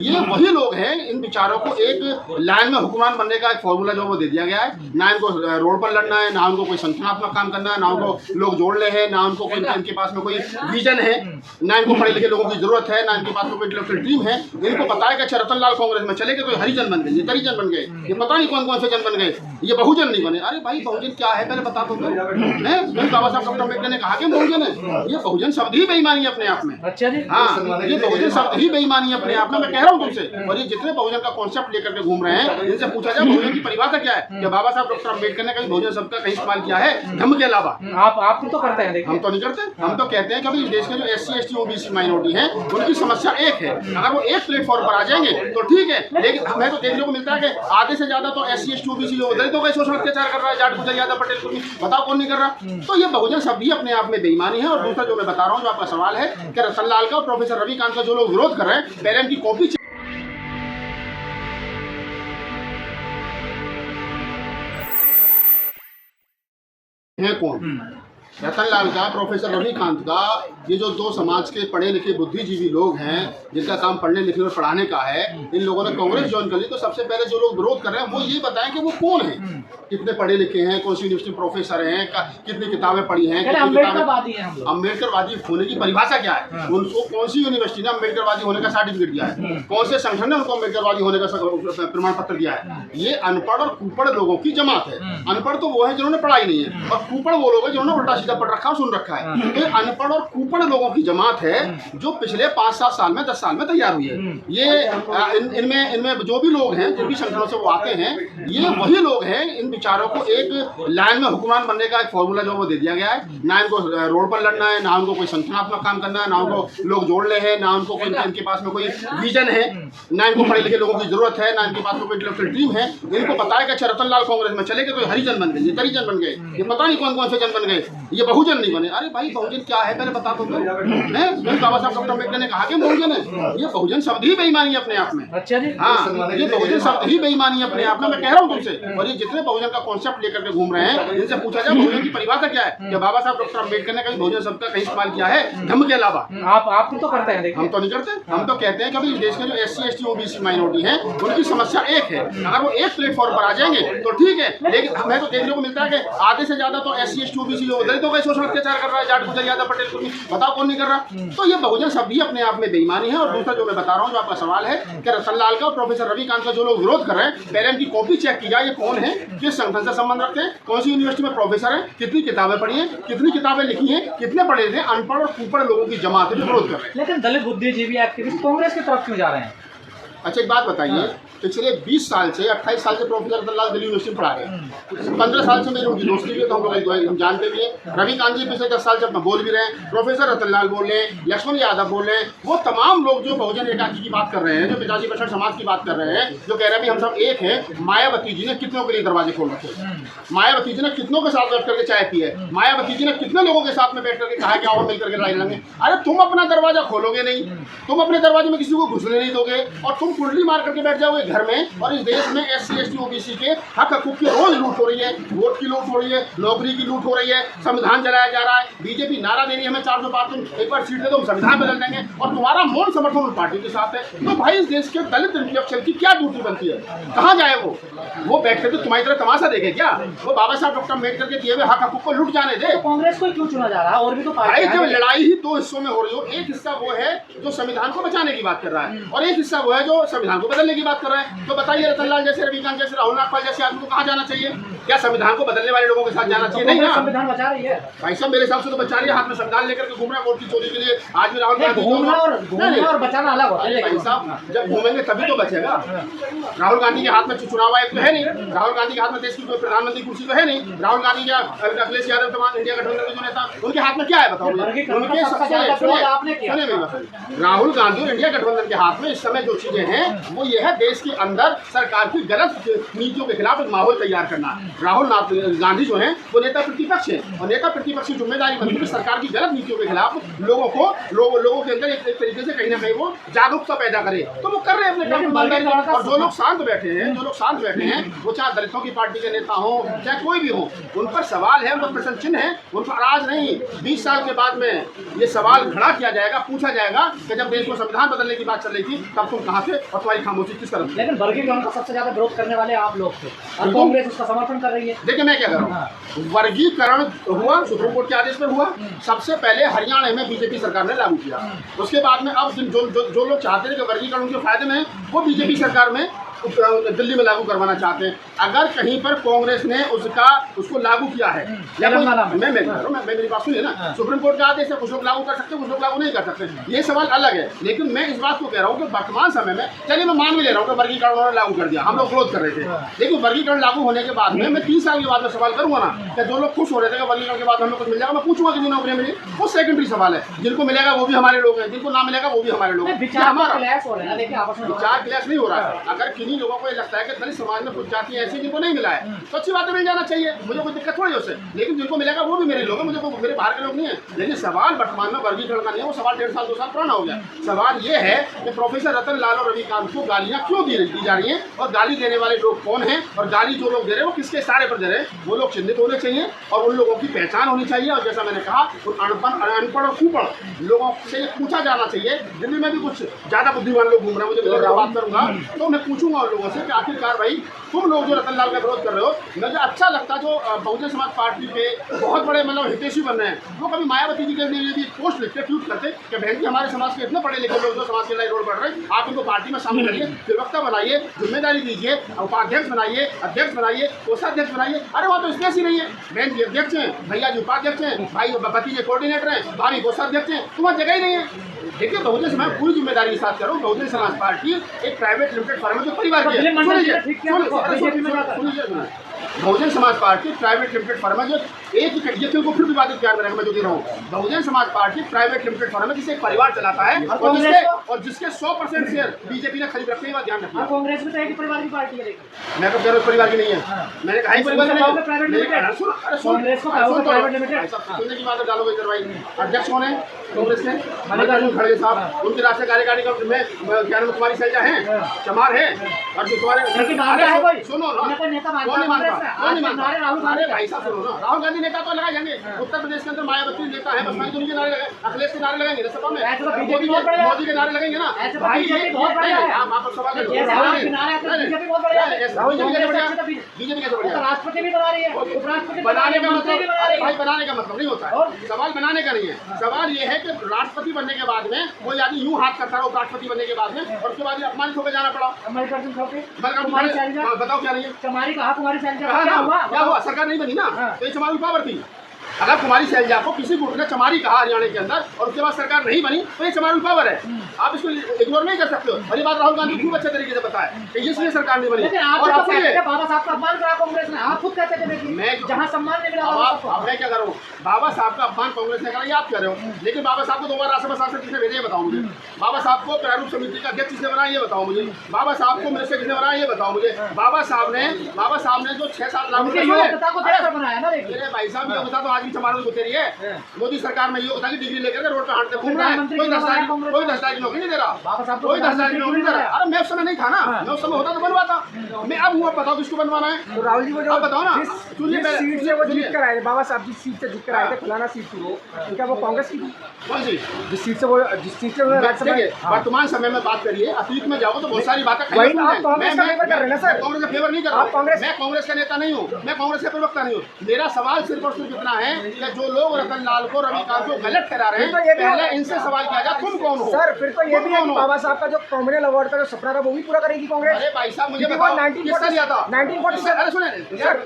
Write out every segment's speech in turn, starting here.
ये वही लोग हैं, इन बेचारों को एक लाइन में हुक्मरान बनने का एक फॉर्मूला जो वो दे दिया गया है। ना इनको रोड पर लड़ना है, ना उनको कोई संगठनात्मक काम करना है, ना उनको लोग जोड़ने हैं, ना उनको कोई इनके पास में कोई विजन है, ना इनको पढ़े लिखे लोगों की जरूरत है, ना इनके पास में कोई इंटेलेक्चुअल टीम है। इनको पता है कि अच्छा रतन लाल कांग्रेस में चले गए तो हरिजन बन गए, ये तरीजन बन गए, ये पता नहीं कौन कौन से जन बन गए, ये बहुजन नहीं बने। अरे भाई बहुजन क्या है पहले बता दो। बाबा साहब डॉक्टर अम्बेडकर ने कहा कि बहुजन है, ये बहुजन शब्द ही बेईमानी है अपने आप में। अच्छा जी, हाँ, ये बहुजन शब्द ही बेईमानी है अपने आप में, मैं कह रहा हूँ तुमसे। और ये जितने बहुजन का कॉन्सेप्ट लेकर के घूम रहे हैं, इनसे पूछा जाए बहुजन की परिभाषा क्या है? क्या बाबा साहब डॉक्टर अम्बेडकर ने कहीं बहुजन शब्द का कहीं इस्तेमाल किया है धर्म के अलावा? आप तो करते हैं, हम तो नहीं करते। हम तो कहते हैं कि देश के जो SC ST OBC माइनॉरिटी हैं, उनकी समस्या एक है। अगर वो एक प्लेटफॉर्म पर आ जाएंगे तो ठीक है, लेकिन हमें तो देखने को मिलता है कि आधे से ज्यादा तो SC ST OBC लोग दलितों का शोषण अत्याचार कर रहा है, जाट गुजर यादव पटेल को बताओ कौन नहीं कर रहा। तो ये बहुजन शब्द ही अपने आप में बेईमानी है। और दूसरा जो मैं बता रहा हूँ, जो आपका सवाल है कि रतन लाल का और प्रोफेसर रविकांत का जो लोग विरोध कर रहे हैं, पहले इनकी कॉपी है कौन? रतन लाल का, प्रोफेसर रविकांत का, ये जो दो समाज के पढ़े लिखे बुद्धिजीवी लोग हैं जिनका काम पढ़ने लिखने और पढ़ाने का है, इन लोगों ने कांग्रेस ज्वाइन कर ली। तो सबसे पहले जो लोग विरोध कर रहे हैं वो ये बताएं कि वो कौन है, कितने पढ़े लिखे हैं, कौन सी यूनिवर्सिटी प्रोफेसर हैं, कितनी किताबें पढ़ी हैं, अम्बेडकरवादी होने की परिभाषा क्या है, उनको कौन सी यूनिवर्सिटी ने अम्बेडकरवादी होने का सर्टिफिकेट दिया है, कौन से संगठन ने उनको अम्बेडकरवादी होने का प्रमाण पत्र दिया है। ये अनपढ़ और कुपढ़ लोगों की जमात है। अनपढ़ तो वो है जिन्होंने पढ़ाई नहीं है, और कुपढ़ वो लोग हैं जिन्होंने उल्टा सीधा पढ़ रखा, सुन रखा है। तो अनपढ़ और कुपढ़ लोगों की जमात है जो पिछले 5-7 साल में 10 साल में तैयार हुई है। ये इनमें जो भी लोग हैं, जिन भी संगठनों से वो आते हैं, ये वही लोग हैं। इन बेचारों को एक लाइन में हुक्मरान बनने का एक फॉर्मूला जो वो दे दिया गया है। ना इनको रोड पर लड़ना है, ना उनको कोई संगठनात्मक काम करना है, ना उनको लोग जोड़ने हैं, ना उनको कोई इनके पास में कोई विजन है, ना इनको पढ़े लिखे लोगों की जरूरत है, ना इनके पास में कोई इंटेलेक्चुअल टीम है। इनको पता है कि अच्छा रतन लाल कांग्रेस में चले गए तो हरिजन बन गए, ये तरीजन बन गए, ये पता नहीं कौन कौन से जन बन गए, ये बहुजन नहीं बने। अरे भाई बहुजन क्या है पहले बता दो। बाबा साहब डॉक्टर अम्बेडकर ने कहा कि बहुजन है, ये बहुजन शब्द ही बेईमानी है अपने आप में। अच्छा जी, हाँ, ये बहुजन शब्द ही बेईमानी है अपने आप में, मैं कह रहा हूँ तुमसे। और ये जितने बहुजन का कॉन्सेप्ट लेकर के घूम रहे हैं, इनसे पूछा जाए बहुजन की परिभाषा क्या है? क्या बाबा साहब डॉक्टर अम्बेडकर ने कहीं बहुजन शब्द का कहीं इस्तेमाल किया है धर्म के अलावा? आप तो करते हैं, हम तो नहीं करते। हम तो कहते हैं कि देश के जो SC ST OBC माइनॉरिटी हैं, उनकी समस्या एक है। अगर वो एक प्लेटफॉर्म पर आ जाएंगे तो ठीक है, लेकिन हमें तो देखने को मिलता है कि आधे से ज्यादा तो SC ST OBC लोग दलितों का शोषण अत्याचार कर रहा है, जाट गुजर यादव पटेल को बताओ कौन नहीं कर रहा। तो ये बहुजन शब्द ही अपने आप में बेईमानी है। और दूसरा जो मैं बता रहा हूँ, जो आपका सवाल है कि रतन लाल का और प्रोफेसर रविकांत का जो लोग विरोध कर रहे हैं, पहले इनकी कॉपी चेक की जाए, ये कौन है, किस संगठन से संबंध रखते हैं, कौन सी यूनिवर्सिटी में प्रोफेसर है, कितनी किताबें पढ़ी हैं, कितनी किताबें लिखी हैं, कितने पढ़े थे। अनपढ़ और कुपढ़ लोगों की जमात है जो विरोध कर रहे हैं। लेकिन दलित बुद्धिजीवी एक्टिविस्ट कांग्रेस की तरफ क्यों जा रहे हैं? अच्छा एक बात बताइए, पिछले 20 साल से 28 साल से प्रोफेसर रतन लाल दिल्ली यूनिवर्सिटी में पढ़ा रहे हैं। 15 साल से मेरी उनकी दोस्ती भी है, तो हम जानते भी हैं। रविकांत जी पिछले 10 साल से अपना बोल भी रहे हैं, प्रोफेसर रतन लाल बोल रहे हैं, लक्ष्मण यादव बोल रहे हैं। वो तमाम लोग जो बहुजन एकाकी की बात कर रहे हैं, जो 85% समाज की बात कर रहे हैं, जो कह रहे हैं हम सब एक हैं। मायावती जी ने कितनों के लिए दरवाजे खोल रखे, मायावती जी ने कितनों के साथ बैठ करके चाय पी है, मायावती जी ने कितने लोगों के साथ में बैठ करके कहा कि आओ मिल करके लड़ाई लड़ेंगे। अरे तुम अपना दरवाजा खोलोगे नहीं, तुम अपने दरवाजे में किसी को घुसने नहीं दोगे, और तुम कुंडली मार करके बैठ जाओगे घर में। और इस देश में SC ST OBC के हक हकूक की रोज लूट हो रही है, वोट की लूट हो रही है, नौकरी की लूट हो रही है, संविधान जलाया जा रहा है। बीजेपी नारा दे रही है हमें 400 पार, तुम एक बार सीट दे दो हम संविधान बदल देंगे, और तुम्हारा मौन समर्थन उन पार्टी के साथ है। तो भाई इस देश के दलित इंटेलेक्चुअल की क्या ड्यूटी बनती है? कहाँ जाए वो बैठ करके तुम्हारी तरह तमाशा देखे क्या? वो बाबा साहब डॉक्टर अम्बेडकर के दिए हुए हक हकूक को लूट जाने दे। कांग्रेस को क्यों चुना जा रहा है? और भी तो भाई जब लड़ाई ही दो हिस्सों में हो रही हो, एक हिस्सा वो है जो संविधान को बचाने की बात कर रहा है, और एक हिस्सा वो है जो संविधान को बदलने की बात कर रहा है। तो बताइए रतन लाल जैसे, रविकांत जैसे, राहुल नागपाल जैसे आदमी को कहाँ जाना चाहिए? क्या संविधान को बदलने वाले लोगों के साथ जाना चाहिए? नहीं ना, संविधान बचा रही है भाई साहब मेरे हिसाब से तो बचा रही है। हाथ में संविधान लेकर के घूम रहा है वोट की चोरी के लिए। आज भी राहुल गांधी घूमना और बचाना अलग होता है। भाई साहब जब घूमेंगे तभी तो बचेगा। राहुल गांधी के हाथ में चुनाव आयोग तो है नहीं, राहुल गांधी के हाथ में देश की प्रधानमंत्री कुर्सी तो है नहीं, राहुल गांधी या अखिलेश यादव तमाम इंडिया गठबंधन के जो नेता, उनके हाथ में क्या है बताओ? राहुल गांधी और इंडिया गठबंधन के हाथ में इस समय जो चीजें हैं वो ये है, देश के अंदर सरकार की गलत नीतियों के खिलाफ एक माहौल तैयार करना। राहुल गांधी जो हैं वो नेता प्रतिपक्ष है, और नेता प्रतिपक्ष की जिम्मेदारी बनती है सरकार की गलत नीतियों के खिलाफ लोगों के अंदर एक तरीके से कहीं ना कहीं वो जागरूकता पैदा करे। तो वो कर रहे हैं अपने काम ईमानदारी से। और जो लोग शांत बैठे हैं वो चाहे दलितों की पार्टी के नेता हो चाहे कोई भी हो, उन पर सवाल है, उन पर प्रश्न चिन्ह है। उन पर आज नहीं 20 साल के बाद में ये सवाल खड़ा किया जाएगा, पूछा जाएगा कि जब देश में संविधान बदलने की बात चल रही थी तब तुम कहाँ थे और तुम्हारी खामोशी किस तरफ थी। लेकिन वर्गीकरण का सबसे ज्यादा विरोध करने वाले आप लोग थे और कांग्रेस उसका समर्थन कर रही है। देखिए मैं क्या कर रहा हूँ, वर्गीकरण हुआ सुप्रीम कोर्ट के आदेश पर हुआ। सबसे पहले हरियाणा में बीजेपी सरकार ने लागू किया, उसके बाद में अब जो लोग चाहते थे कि वर्गीकरण के फायदे में वो बीजेपी सरकार में दिल्ली में लागू करवाना चाहते हैं। अगर कहीं पर कांग्रेस ने उसको लागू किया है, मेरी बात सुनिए ना, सुप्रीम कोर्ट का आदेश है, कुछ लोग लागू कर सकते हैं, कुछ लोग लागू नहीं कर सकते, ये सवाल अलग है। लेकिन मैं इस बात को कह रहा हूँ कि वर्तमान समय में, चलिए मैं मान भी ले रहा हूँ कि वर्गीकरण उन्होंने लागू कर दिया, हम लोग विरोध कर रहे थे, लेकिन वर्गीकरण लागू होने के बाद में मैं 3 साल के बाद में सवाल करूंगा ना कि जो लोग खुश हो रहे थे कि वर्गीकरण के बाद हमें कुछ मिल जाएगा, मैं पूछूंगा कितनी नौकरियां मिली, वो सेकेंडरी सवाल है। जिनको मिलेगा वो भी हमारे लोग हैं, जिनको ना मिलेगा वो भी हमारे लोग हैं। विचार क्लैश नहीं हो रहा है। अगर किन्हीं लोगों को ये लगता है दलित समाज में कुछ जातियां ऐसी जिनको नहीं मिला है, तो अच्छी बात है, मिल जाना चाहिए, मुझे कोई दिक्कत थोड़ी उससे। लेकिन जिनको मिलेगा वो भी मेरे लोग हैं, मुझे मेरे बाहर के लोग नहीं है। लेकिन सवाल वर्तमान में वर्गीकरण का नहीं है, वो सवाल 1.5 साल 2 साल पुराना हो गया। सवाल ये है कि प्रोफेसर रतन लाल और रविकांत को गालियां क्यों दी जा रही हैं, और गाली देने वाले लोग कौन हैं, और गाली जो लोग दे रहे हैं वो किसके इशारे पर दे रहे हैं, वो लोग चिन्हित होने चाहिए और उन लोगों की पहचान होनी चाहिए। और जैसा मैंने कहा, उन अनपढ़ और कुपढ़ लोगों से पूछा जाना चाहिए। दिल्ली में भी कुछ ज्यादा बुद्धिमान लोग घूम रहे हैं, मुझे बात करूंगा तो मैं पूछूंगा उन लोगों से कि आखिरकार भाई तुम लोग जो रतन लाल का विरोध कर रहे हो, मुझे अच्छा लगता जो बहुजन समाज पार्टी के बहुत बड़े मतलब हितैषी बन रहे हैं, वो कभी मायावती जी के लिए भी पोस्ट लिखते ट्वीट करते कि बहन जी हमारे समाज के इतने पढ़े लिखे लोग जो समाज के लिए रोड बढ़ रहे हैं, आप इनको पार्टी में शामिल करिए, प्रवक्ता बनाइए, जिम्मेदारी दीजिए, उपाध्यक्ष बनाइए, अध्यक्ष बनाइए, कोषाध्यक्ष बनाइए। अरे वहाँ तो स्पेस ही नहीं है, बहन जी अध्यक्ष हैं, भैया जी उपाध्यक्ष हैं, भाई भतीजे कोऑर्डिनेटर हैं, भाभी कोषाध्यक्ष हैं, तो वहाँ जगह ही नहीं है। देखिए बहुजन समाज पूरी जिम्मेदारी के साथ करो, बहुजन समाज पार्टी एक प्राइवेट लिमिटेड फर्म है जो परिवार की है। Bahujan Samaj party private limited firm है जो एक को फिर विवादित प्यार में मैं जो दे रहा हूँ, Bahujan Samaj party private limited firm है जिसे एक परिवार चलाता है और जिसके 100% शेयर बीजेपी ने खरीद रखने का ध्यान रखा। कांग्रेस में तो एक परिवार की पार्टी है, लेकिन मैं तो कह रहा हूँ परिवार की नहीं है, मैंने कहा सुनने की बात डालोगे करवाई। अध्यक्ष कौन है कांग्रेस के? मल्लिकार्जुन खड़गे साहब, उनकी राष्ट्रीय कार्यकारिणी का में क्या नाम तुम्हारी सैलजा है, चमार है, और जो तुम्हारे सुनो ना कौन नहीं मानता। अरे भाई साहब सुनो ना, राहुल गांधी नेता तो लगाए जाएंगे, उत्तर प्रदेश के अंदर मायावती नेता है, बसपा के नारे लगे, अखिलेश के नारे लगेंगे सभा में, मोदी के नारे लगेंगे ना भाई। बीजेपी कैसे बढ़िया, राष्ट्रपति भी बना रही है, उपराष्ट्रपति बनाने का मतलब भाई बनाने का मतलब नहीं होता है, सवाल बनाने का नहीं है। सवाल ये है कि राष्ट्रपति बनने के बाद में कोई आदमी यूं हाथ करता है उपराष्ट्रपति बनने के बाद में, और उसके बाद अपमानित होकर जाना पड़ा। बताओ क्या नहीं है, तुम्हारी कहा तुम्हारी क्या हुआ, सरकार नहीं बनी ना, तो ये चमारी पावर थी। अगर कुमारी शैलजा को किसी गुट ने चमारी कहा हरियाणा के अंदर और उसके बाद सरकार नहीं बनी तो ये चमारी पावर है, आप इसको इग्नोर नहीं कर सकते हो। और ये बात राहुल गांधी खूब अच्छे तरीके से बताया कि इसलिए सरकार नहीं बनी। और बाबा साहब का अपमान करा कांग्रेस ने, आप खुद कहते थे मैं जहां सम्मान नहीं मिला। मैं क्या करूँ, बाबा साहब का अपमान कांग्रेस ने करा ये आप कह रहे हो, लेकिन बाबा साहब को 2 बार राज्यसभा सांसद किसने भेजे ये बताओ मुझे, बाबा साहब को प्रारूप समिति का अध्यक्ष किसने बनाया ये बताओ मुझे, बाबा साहब को मिनिस्टर किसने बनाया ये बताओ मुझे, बाबा साहब ने जो 6-7 लाख रुपए भाई साहब योग्यता तो आज भी चमारों को तेरी है। मोदी सरकार में योग्यता की डिग्री लेकर रोड पर हांटते घूम रहा है, कोई 10 लाख की नौकरी नहीं दे रहा, कोई 10 लाख की नौकरी दे रहा। अरे मैं उस समय नहीं था ना, मैं उस समय होता तो बनवाता, मैं अब हुआ, बताओ किसको बनवाना है। तो राहुल जी को जो बताओ ना, सीट से वो जीत कर आए, बाबा साहब जिस सीट से जीत कर आए थे फलाना सीट थी वो, क्या वो कांग्रेस की थी? कौन सी? जिस सीट से वर्तमान समय में बात करिए, अतीत में जाओ तो बहुत सारी बातें कांग्रेस का फेवर कर रहे हैं सर, कांग्रेस का फेवर नहीं कर रहा, मैं कांग्रेस का नेता नहीं हूँ, मैं कांग्रेस का प्रवक्ता नहीं हूँ। मेरा सवाल सिर्फ और सिर्फ इतना है कि जो लोग रतन लाल को रविकांत को गलत ठहरा रहे हैं, पहले इनसे सवाल किया जाए तुम कौन हो सर। फिर तो ये भी है कि बाबा साहब का जो कॉमनवेल्थ अवार्ड का जो सपना था वो भी पूरा करेगी कांग्रेस। अरे भाई साहब मुझे बताओ किसका लिया था 1947। अरे सुने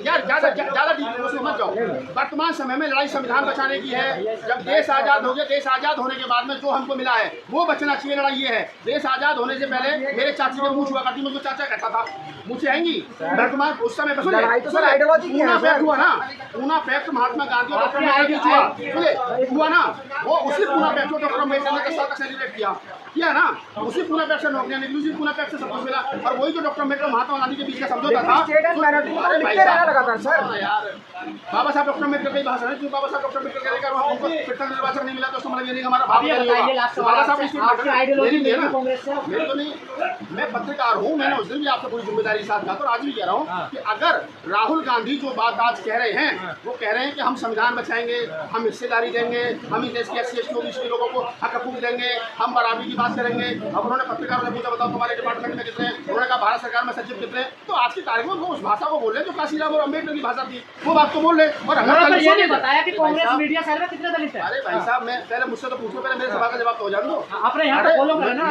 यार ज्यादा डीप उसमें मत जाओ। वर्तमान समय में लड़ाई संविधान बचाने की है। जब देश आजाद हो गया, देश आजाद होने के बाद में जो हमको मिला है वो बचना चाहिए। लड़ाई ये है, देश आजाद होने से पहले मेरे चाची के मुँह हुआ करती, मुझे चाचा कहता था मुझे आएंगी। वर्तमान उस समय हुआ ना, पूना फैक्ट महात्मा गांधी और हुआ ना, वो उसी पूना फैक्ट को डॉक्टर अम्बेडकर ने 10 साल तक सेलिब्रेट किया। किया ना, उसी पूना पैक्ट से नौकरियां निकली, उसी पूना पैक्ट से सब कुछ मिला। और वही जो डॉक्टर अम्बेडकर महात्मा गांधी के बीच का समझौता था, स्टेट एंड माइनॉरिटी को लिखते रहना लगातार सर। यार बाबा साहब डॉक्टर अम्बेडकर का ही भाषण है, क्यों बाबा साहब डॉक्टर अम्बेडकर कहकर वहाँ उनको फिर निर्वाचन नहीं मिला, तो उसका मतलब ये नहीं कि हमारा भाव अब ये बताइए लास्ट बाबा साहब सवाल इसकी आपकी आइडियोलॉजी मेरी है ना, कांग्रेस से मेरी तो नहीं, मैं पत्रकार हूँ, मैंने उस दिन भी आपसे पूरी जिम्मेदारी के साथ कहा था और आज भी कह रहा हूँ कि अगर राहुल गांधी जो बात आज कह रहे हैं, वो कह रहे हैं कि हम संविधान बचाएंगे, हम हिस्सेदारी देंगे, हम इस देश के SC ST OBC लोगों को हक हकूक देंगे, हम बराबरी की बात करेंगे। अब उन्होंने पत्रकारों से पूछा बताओ तुम्हारे डिपार्टमेंट में कितने, उन्होंने कहा भारत सरकार में सचिव कितने, तो आज के कार्यक्रम में वो उस भाषा को बोल रहे जो काशीराम और अम्बेडकर की भाषा थी, वो बात को बोल रहे। और उन्होंने ये नहीं बताया कि कांग्रेस मीडिया सेल में कितने दलित है। अरे भाई साहब, मैं पहले मुझसे तो पूछो, पहले मेरे सवाल का जवाब तो हो जाने दो। आपने यहाँ पे फॉलो करा ना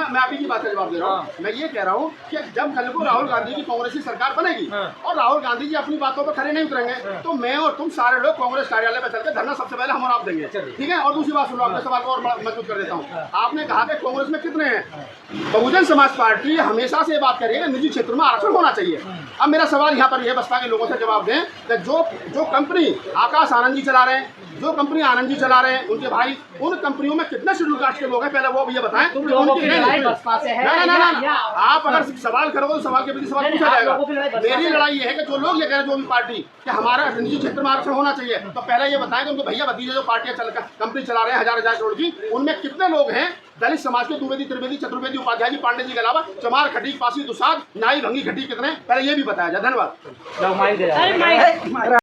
मैं आप ही की बात का जवाब दे रहा हूँ। मैं ये कह रहा हूँ कि जब कल को राहुल गांधी की कांग्रेस की सरकार बनेगी और राहुल गांधी जी अपनी बातों पर खड़े नहीं उतरेंगे, तो मैं और तुम सारे लोग कांग्रेस कार्यालय में चलकर धरना सबसे पहले हम और आप देंगे, ठीक है। और दूसरी बात सुनो, अपने सवाल को और मजबूत कर देता हूँ। आपने कहा कि कांग्रेस में कितने हैं, बहुजन समाज पार्टी हमेशा से ये बात कर रही है कि निजी क्षेत्र में आरक्षण होना चाहिए। अब मेरा सवाल यहाँ पर यह बसपा के लोगों से जवाब दें कि जो कंपनी आकाश आनंद जी चला रहे हैं, जो कंपनी आनंद जी चला रहे हैं, उनके भाई, उन कंपनियों में कितने शेड्यूल कास्ट के लोग हैं, पहले वो भी ये बताएं। तुम लोगों की लड़ाई बसपा से है ना, आप अगर सवाल करोगे तो सवाल के प्रति सवाल पूछा जाएगा। मेरी लड़ाई ये है कि जो लोग ये कह रहे हैं, जो भी पार्टी कि हमारा निजी क्षेत्र में आरक्षण होना चाहिए, तो पहले ये बताएं कि उनके भैया भतीजे जो पार्टियां कंपनी चला रहे हैं हजार करोड़ की, उनमें कितने लोग हैं दलित समाज के, द्विवेदी त्रिवेदी चतुर्वेदी उपाध्याय जी पांडे जी के अलावा, चमार खटीक पासी दुसाद नाई भंगी खटीक कितने, पहले ये भी बताया जाए। धन्यवाद।